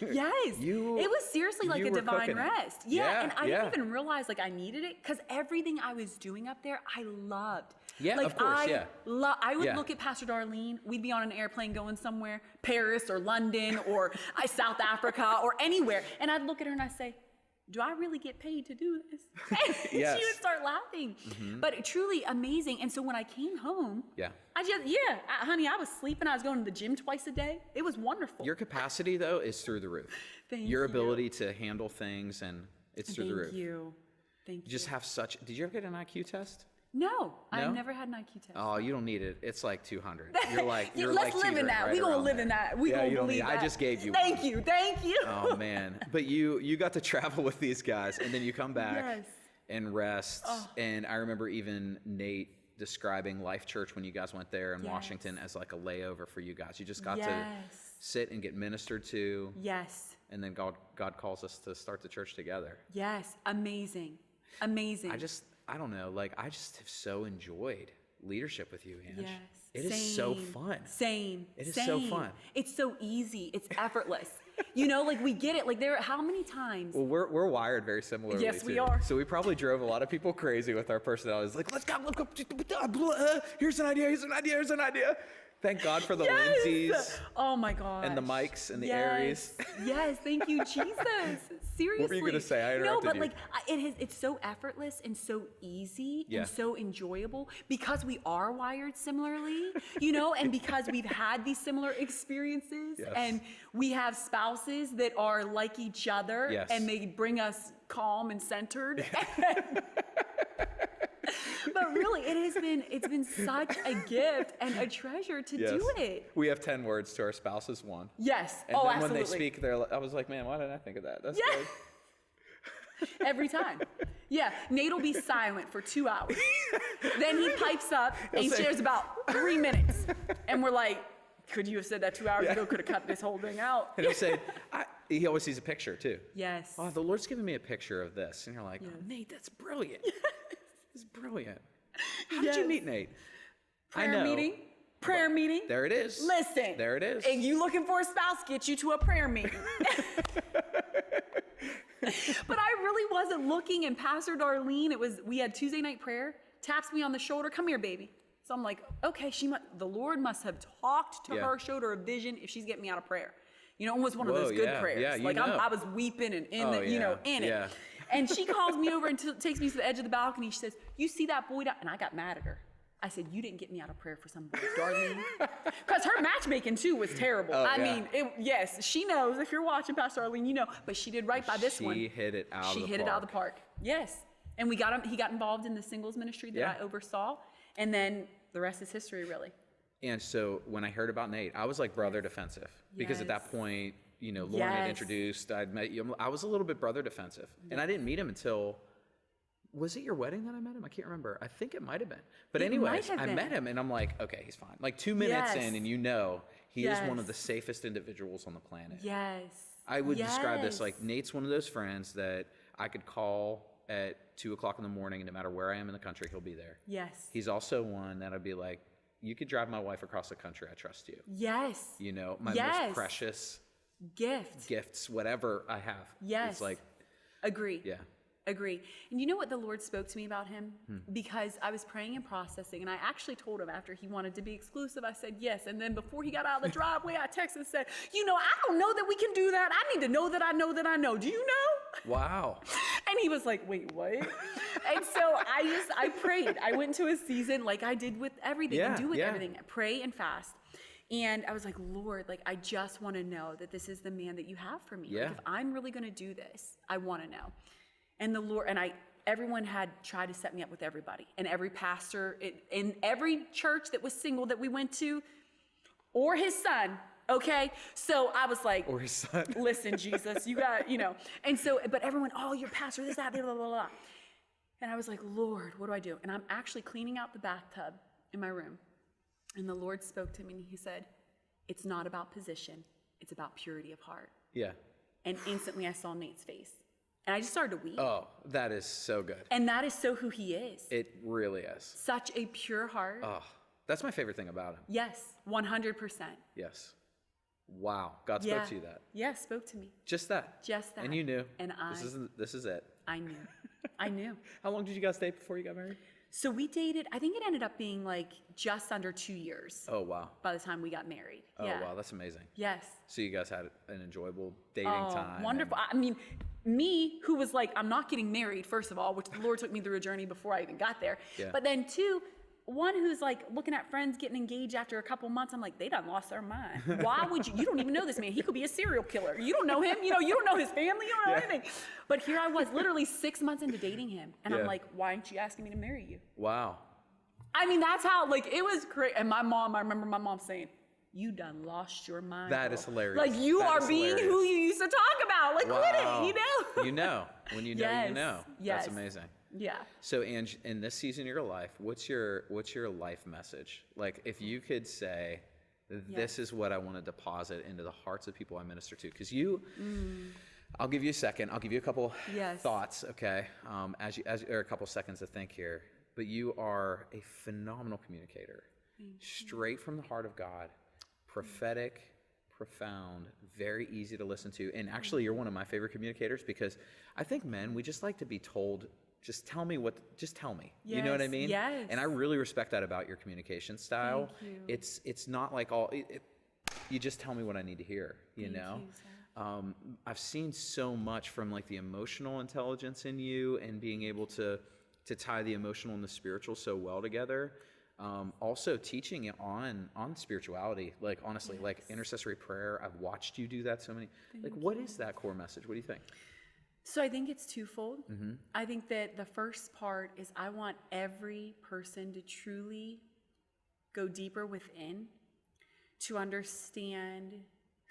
B: Yes. It was seriously like a divine rest. Yeah. And I didn't even realize like I needed it because everything I was doing up there, I loved.
A: Yeah,
B: like,
A: of course,
B: I would look at Pastor Darlene. We'd be on an airplane going somewhere, Paris or London or South Africa or anywhere. And I'd look at her and I'd say, do I really get paid to do this? And she would start laughing. Mm-hmm. But truly amazing. And so when I came home, honey, I was sleeping. I was going to the gym twice a day. It was wonderful.
A: Your capacity, though, is through the roof. Your ability to handle things, and it's through the roof.
B: Thank you.
A: You just have such... Did you ever get an IQ test?
B: No, I've never had an IQ test.
A: Oh, you don't need it. It's like 200. You're like,
B: let's live in that. We're going to live in that. We're going to believe that.
A: I just gave you
B: Thank you.
A: Oh, man. But you got to travel with these guys, and then you come back and rest. Oh. And I remember even Nate describing Life Church when you guys went there in Washington as like a layover for you guys. You just got to sit and get ministered to.
B: Yes.
A: And then God calls us to start the church together.
B: Yes. Amazing. Amazing.
A: I don't know, like I just have so enjoyed leadership with you, Ange.
B: Yes.
A: It is so fun.
B: Same.
A: It is so fun.
B: It's so easy. It's effortless. Like we get it. Like how many times?
A: Well, we're wired very similarly.
B: Yes, we
A: too.
B: are.
A: So we probably drove a lot of people crazy with our personalities. Like, let's go. Here's an idea. Thank God for the
B: Yes.
A: Lindsays
B: Oh my gosh.
A: and the Mikes and the
B: Yes.
A: Aries.
B: Yes, thank you, Jesus. Seriously.
A: What were you gonna say? I
B: No,
A: interrupted
B: but
A: you.
B: like it's so effortless and so easy
A: Yeah.
B: and so enjoyable because we are wired similarly, you know, and because we've had these similar experiences
A: Yes.
B: and we have spouses that are like each other
A: Yes.
B: and they bring us calm and centered. But really, it's been such a gift and a treasure to
A: Yes.
B: do it.
A: We have 10 words to our spouses, one.
B: Yes.
A: And
B: oh,
A: then
B: absolutely.
A: when they speak, I was like, man, why didn't I think of that? That's
B: Yeah.
A: good.
B: Every time. Yeah. Nate will be silent for 2 hours. Then he pipes up and he
A: say-
B: shares about 3 minutes. And we're like, could you have said that 2 hours ago? Could have cut this whole thing out.
A: And he'll say, he always sees a picture too.
B: Yes.
A: Oh, the Lord's giving me a picture of this. And you're like, oh, Nate, that's brilliant. It's brilliant. How did you meet Nate?
B: Prayer meeting. Prayer meeting.
A: There it is.
B: Listen.
A: There it is.
B: If you looking for a spouse, get you to a prayer meeting. But I really wasn't looking, and Pastor Darlene, we had Tuesday night prayer, taps me on the shoulder, come here, baby. So I'm like, okay, the Lord must have talked to her, showed her a vision if she's getting me out of prayer. You know, it was one of those good prayers.
A: Yeah, you
B: like
A: know.
B: I was weeping and in
A: Yeah.
B: it. And she calls me over and takes me to the edge of the balcony. She says, you see that boy down? And I got mad at her. I said, you didn't get me out of prayer for some boy, Darlene. Because her matchmaking too was terrible.
A: Oh,
B: I
A: yeah.
B: mean, yes, she knows. If you're watching, Pastor Darlene, you know. But she did right by this one.
A: She hit it out of the park.
B: She hit it out of the park. Yes. And he got involved in the singles ministry that I oversaw. And then the rest is history, really.
A: And so when I heard about Nate, I was like brother defensive. Because at that
B: Yes.
A: point, you know, Lauren had introduced, I'd met you. I was a little bit brother defensive. And I didn't meet him until, was it your wedding that I met him? I can't remember. I think it might have been. But anyways, I met him and I'm like, okay, he's fine. Like 2 minutes in and you know, he is one of the safest individuals on the planet.
B: Yes.
A: I would describe this like Nate's one of those friends that I could call at 2 o'clock in the morning and no matter where I am in the country, he'll be there.
B: Yes.
A: He's also one that I'd be like, you could drive my wife across the country. I trust you.
B: Yes.
A: You know, my most precious gifts, whatever I have.
B: Yes.
A: It's like,
B: Agree.
A: yeah.
B: Agree. And you know what the Lord spoke to me about him? Because I was praying and processing, and I actually told him after he wanted to be exclusive, I said yes. And then before he got out of the driveway, I texted and said, you know, I don't know that we can do that. I need to know that I know that I know. Do you know?
A: Wow.
B: And he was like, wait, what? And so I prayed. I went into a season like I did with everything and do with everything. I pray and fast. And I was like, Lord, like, I just want to know that this is the man that you have for me. Like, if I'm really going to do this, I want to know. And the Lord, everyone had tried to set me up with everybody. And every pastor in every church that was single that we went to, or his son, okay? So I was like,
A: Or his son.
B: listen, Jesus, you got, you know. And so, but everyone, oh, you're pastor, this, that, blah, blah, blah, blah. And I was like, Lord, what do I do? And I'm actually cleaning out the bathtub in my room. And the Lord spoke to me and he said, it's not about position. It's about purity of heart.
A: Yeah.
B: And instantly I saw Nate's face. And I just started to weep.
A: Oh, that is so good.
B: And that is so who he is.
A: It really is.
B: Such a pure heart.
A: Oh, that's my favorite thing about him.
B: Yes, 100%.
A: Yes. Wow. God spoke to you that.
B: Yeah, spoke to me.
A: Just that.
B: Just that.
A: And you knew.
B: And
A: This is it.
B: I knew. I knew.
A: How long did you guys date before you got married?
B: So we dated, I think it ended up being like just under 2 years.
A: Oh, wow.
B: By the time we got married.
A: Oh,
B: yeah.
A: wow. That's amazing.
B: Yes.
A: So you guys had an enjoyable dating time.
B: Wonderful. I mean, me, who was like, I'm not getting married, first of all, which the Lord took me through a journey before I even got there.
A: Yeah.
B: But then two, one who's like looking at friends getting engaged after a couple months. I'm like, they done lost their mind. Why would you don't even know this man. He could be a serial killer. You don't know him. You know, you don't know his family. You don't know anything. But here I was literally 6 months into dating him. And I'm like, why aren't you asking me to marry you?
A: Wow.
B: I mean, that's how, like, it was great. And I remember my mom saying, you done lost your mind.
A: That
B: girl.
A: is hilarious.
B: Like, you
A: That
B: are
A: is
B: being
A: hilarious.
B: who you used to talk about. Like, quit it, you know?
A: You know. When you know, you know.
B: Yes.
A: That's amazing.
B: Yeah.
A: So, Ange, in this season of your life, what's your life message? Like, if you could say, this is what I want to deposit into the hearts of people I minister to. Because I'll give you a second. I'll give you a couple thoughts, okay? Or a couple seconds to think here. But you are a phenomenal communicator. Straight from the heart of God. Prophetic, profound, very easy to listen to. And actually, you're one of my favorite communicators because I think men, we just like to be told just tell me. You know what I mean?
B: Yes.
A: And I really respect that about your communication style.
B: Thank you.
A: It's not like you just tell me what I need to hear, you know? I've seen so much from like the emotional intelligence in you and being able to tie the emotional and the spiritual so well together. Also teaching it on spirituality, like honestly, like intercessory prayer. I've watched you do that so many. What is that core message? What do you think?
B: So I think it's twofold. I think that the first part is I want every person to truly go deeper within, to understand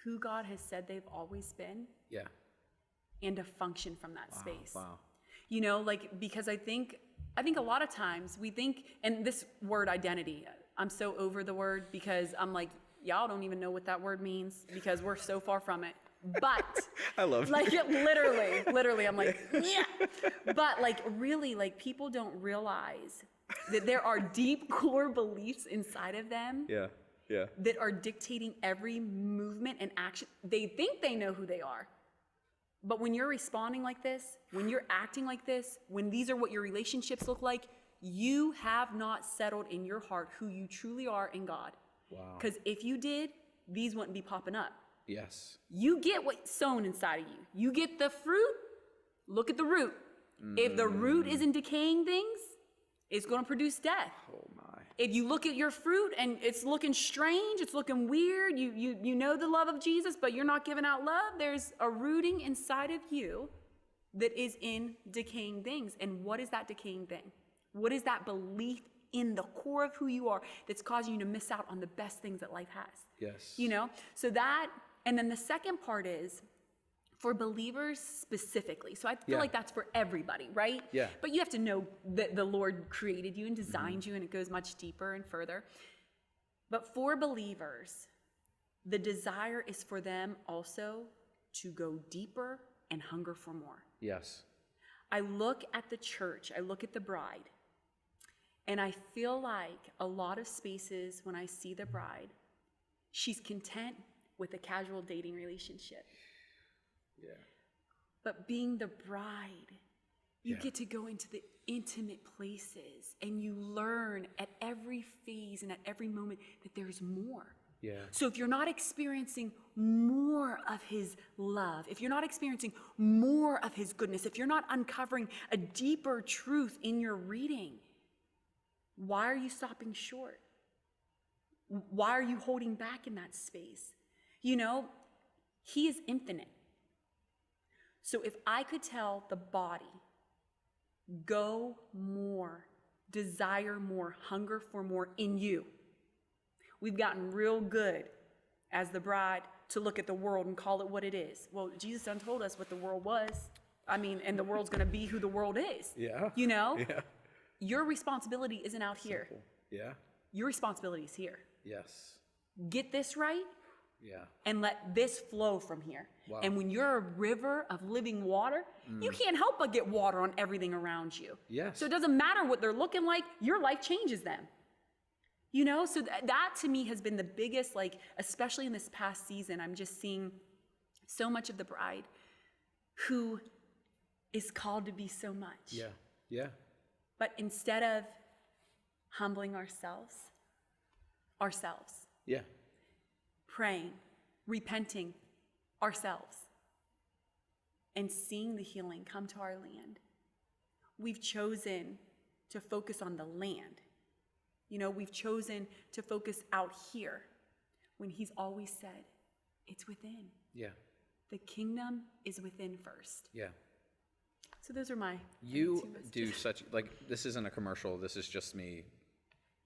B: who God has said they've always been.
A: Yeah.
B: And to function from that space.
A: Wow.
B: You know, like, because I think a lot of times we think, and this word identity, I'm so over the word because I'm like, y'all don't even know what that word means because we're so far from it. But
A: I love
B: like it literally, I'm like, yeah. But like really, like people don't realize that there are deep core beliefs inside of them.
A: Yeah.
B: That are dictating every movement and action. They think they know who they are. But when you're responding like this, when you're acting like this, when these are what your relationships look like, you have not settled in your heart who you truly are in God.
A: Wow.
B: Because if you did, these wouldn't be popping up.
A: Yes.
B: You get what's sown inside of you. You get the fruit, look at the root. If the root isn't decaying things, it's going to produce death.
A: Oh my.
B: If you look at your fruit and it's looking strange, it's looking weird, you know the love of Jesus, but you're not giving out love, there's a rooting inside of you that is in decaying things. And what is that decaying thing? What is that belief in the core of who you are that's causing you to miss out on the best things that life has?
A: Yes.
B: You know? So that, and then the second part is for believers specifically. So I feel like that's for everybody, right?
A: Yeah.
B: But you have to know that the Lord created you and designed you, and it goes much deeper and further. But for believers, the desire is for them also to go deeper and hunger for more.
A: Yes.
B: I look at the church, I look at the bride, and I feel like a lot of spaces when I see the bride, she's content with a casual dating relationship.
A: Yeah.
B: But being the bride, you get to go into the intimate places and you learn at every phase and at every moment that there's more.
A: Yeah.
B: So if you're not experiencing more of his love, if you're not experiencing more of his goodness, if you're not uncovering a deeper truth in your reading, why are you stopping short? Why are you holding back in that space? You know, he is infinite. So if I could tell the body, go more, desire more, hunger for more in you. We've gotten real good as the bride to look at the world and call it what it is. Well, Jesus done told us what the world was. I mean, and the world's going to be who the world is.
A: Yeah.
B: You know?
A: Yeah.
B: Your responsibility isn't out here.
A: Simple. Yeah.
B: Your responsibility is here.
A: Yes.
B: Get this right.
A: Yeah.
B: And let this flow from here.
A: Wow.
B: And when you're a river of living water, you can't help but get water on everything around you.
A: Yes.
B: So it doesn't matter what they're looking like, your life changes them. You know, so that to me has been the biggest, like, especially in this past season, I'm just seeing so much of the bride who is called to be so much.
A: Yeah. Yeah.
B: But instead of humbling ourselves,
A: Yeah.
B: praying, repenting ourselves, and seeing the healing come to our land, we've chosen to focus on the land. You know, we've chosen to focus out here when he's always said, it's within.
A: Yeah.
B: The kingdom is within first.
A: Yeah.
B: So those are my
A: You
B: two messages.
A: do such, like, this isn't a commercial. This is just me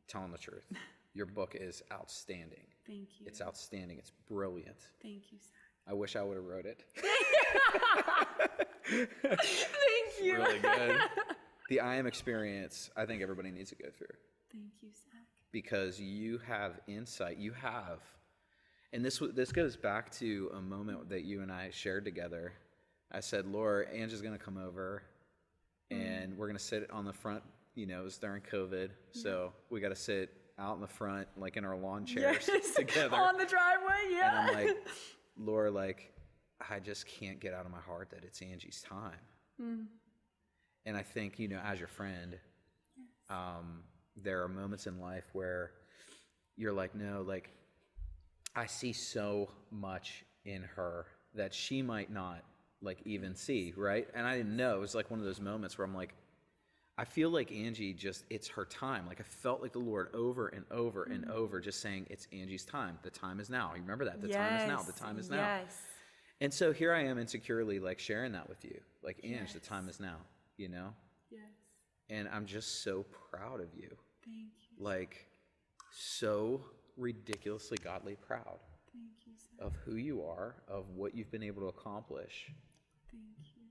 A: telling the truth. Your book is outstanding.
B: Thank you.
A: It's outstanding. It's brilliant.
B: Thank you, Zach.
A: I wish I would have wrote it.
B: Thank you.
A: Really good. The I Am experience, I think everybody needs to go through.
B: Thank you, Zach.
A: Because you have insight. You have. And this goes back to a moment that you and I shared together. I said, Laura, Angie's going to come over, and we're going to sit on the front. You know, it was during COVID, so we got to sit out in the front, like in our lawn chairs together.
B: On the driveway, yeah.
A: And I'm like, Laura, like, I just can't get out of my heart that it's Angie's time. And I think, you know, as your friend, there are moments in life where you're like, no, like, I see so much in her that she might not like even see, right? And I didn't know. It was like one of those moments where I'm like, I feel like Angie just, it's her time. Like I felt like the Lord over and over and over just saying, it's Angie's time. The time is now. You remember that? The time is now. The time is now.
B: Yes.
A: And so here I am insecurely like sharing that with you. Like, Ange, the time is now, you know?
B: Yes.
A: And I'm just so proud of you.
B: Thank you.
A: Like, so ridiculously godly proud.
B: Thank you, Zach.
A: Of who you are, of what you've been able to accomplish.
B: Thank you.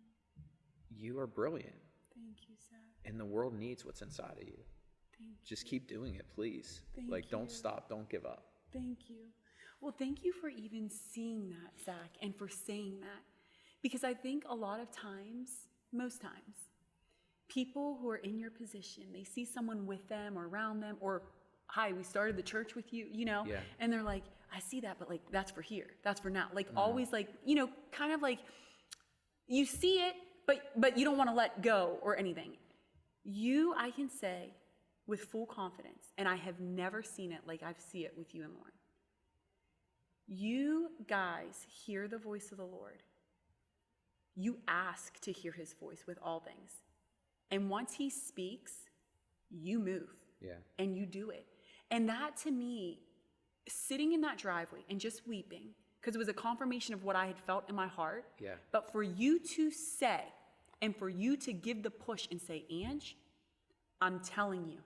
A: You are brilliant.
B: Thank you, Zach.
A: And the world needs what's inside of you.
B: Thank you.
A: Just keep doing it, please.
B: Thank
A: like, don't
B: you.
A: stop. Don't give up.
B: Thank you. Well, thank you for even seeing that, Zach, and for saying that. Because I think a lot of times, most times, people who are in your position, they see someone with them or around them, or, hi, we started the church with you, you know?
A: Yeah.
B: And they're like, I see that, but like, that's for here. That's for now. Like, always like, you know, kind of like, you see it, but you don't want to let go or anything. You, I can say with full confidence, and I have never seen it like I see it with you and Lauren. You guys hear the voice of the Lord. You ask to hear his voice with all things. And once he speaks, you move.
A: Yeah.
B: And you do it. And that to me, sitting in that driveway and just weeping, because it was a confirmation of what I had felt in my heart.
A: Yeah.
B: But for you to say, and for you to give the push and say, Ange, I'm telling you,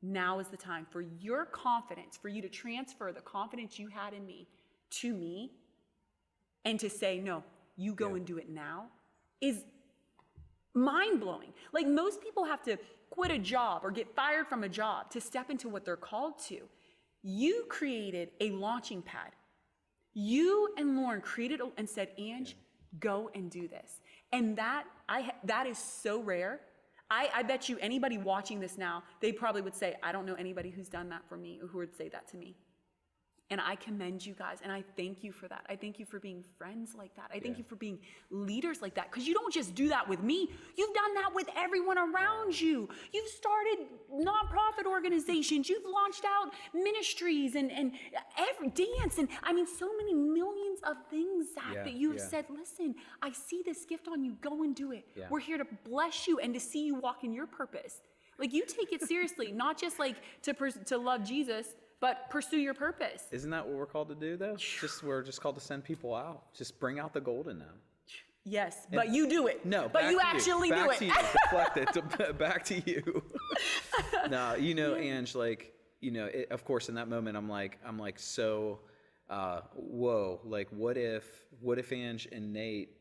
B: now is the time for your confidence, for you to transfer the confidence you had in me to me, and to say, no, you go and do it now, is mind-blowing. Like, most people have to quit a job or get fired from a job to step into what they're called to. You created a launching pad. You and Lauren created and said, Ange, go and do this. And that is so rare. I bet you anybody watching this now, they probably would say, I don't know anybody who's done that for me or who would say that to me. And I commend you guys, and I thank you for that. I thank you for being friends like that. I thank you for being leaders like that, because you don't just do that with me. You've done that with everyone around you. You've started nonprofit organizations. You've launched out ministries and every dance. And I mean, so many millions of things, Zach, that you have said, listen, I see this gift on you. Go and do it.
A: Yeah.
B: We're here to bless you and to see you walk in your purpose. Like, you take it seriously, not just like to love Jesus, but pursue your purpose.
A: Isn't that what we're called to do, though? We're just called to send people out. Just bring out the gold in them.
B: Yes, but you do it.
A: No,
B: but you actually do it.
A: Back to you. Deflect it. Back to you. No, you know, Ange, like, you know, of course, in that moment, I'm like, so, whoa. Like, what if Ange and Nate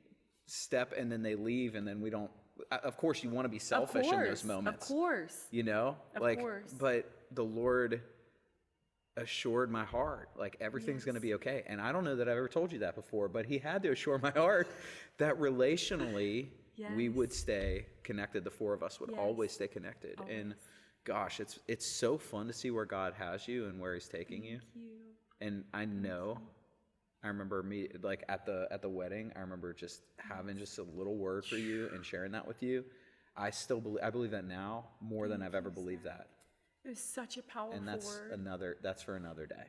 A: step and then they leave and then we don't? Of course, you want to be selfish in those moments.
B: Of course.
A: You know,
B: of course.
A: But the Lord assured my heart, like, everything's going to be okay. And I don't know that I've ever told you that before, but he had to assure my heart that relationally we would stay connected. The four of us would always stay connected. Always. And gosh, it's so fun to see where God has you and where he's taking you. And I know, I remember me, like, at the wedding, I remember just having just a little word for you and sharing that with you. I believe that now more than I've ever believed that.
B: It was such a powerful word.
A: And that's for another day.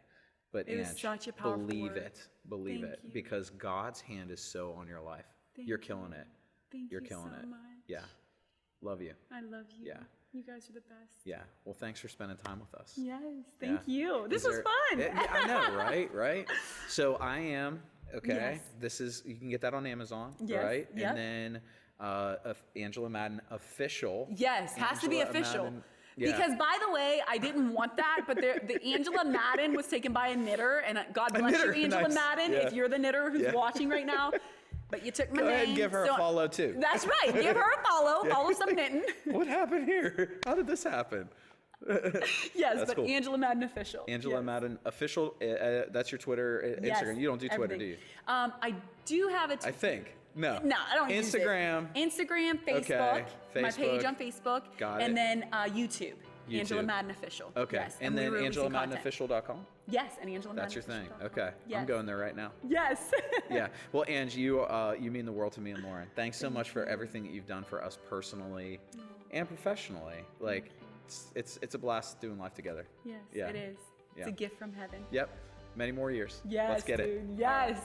A: But
B: it was such a powerful
A: believe
B: word.
A: Believe it, because God's hand is so on your life. You're killing it. You're killing it.
B: Much.
A: Yeah. Love you.
B: I love you.
A: Yeah.
B: You guys are the best.
A: Yeah. Well, thanks for spending time with us.
B: Yes. Thank you. This was fun.
A: I know, right? Right. So I am, okay.
B: Yes.
A: You can get that on Amazon,
B: yes.
A: right?
B: Yep.
A: And then Angela Madden official.
B: Yes, has to be official.
A: Madden, yeah.
B: Because, by the way, I didn't want that, but the Angela Madden was taken by a knitter, and God bless you, Angela Madden, if you're the knitter who's watching right now. But you took my name.
A: Go ahead and give her a follow, too.
B: That's right. Give her a follow. Follow some knitting.
A: What happened here? How did this happen?
B: Yes, but cool. Angela Madden official.
A: Angela Madden official. That's your Twitter, Instagram.
B: Yes,
A: you don't do Twitter,
B: everything.
A: do you?
B: I do have a.
A: I think. No.
B: No, I don't
A: Instagram.
B: use it. Instagram, Facebook.
A: Okay.
B: My page on Facebook.
A: Got it.
B: And then YouTube. Angela
A: YouTube.
B: Madden Official.
A: Okay.
B: Yes.
A: And
B: we
A: then
B: were releasing content.
A: AngelaMaddenOfficial.com?
B: Yes, and Angela
A: That's your thing.
B: MaddenOfficial.com.
A: Okay.
B: Yes.
A: I'm going there right now.
B: Yes.
A: Yeah. Well, Ange, you mean the world to me and Lauren. Thanks so much for everything that you've done for us personally and professionally. Like, it's a blast doing life together.
B: Yes,
A: Yeah.
B: it is. It's
A: Yeah.
B: a gift from heaven.
A: Yep. Many more years.
B: Yes,
A: Let's get
B: dude.
A: it.
B: Yes.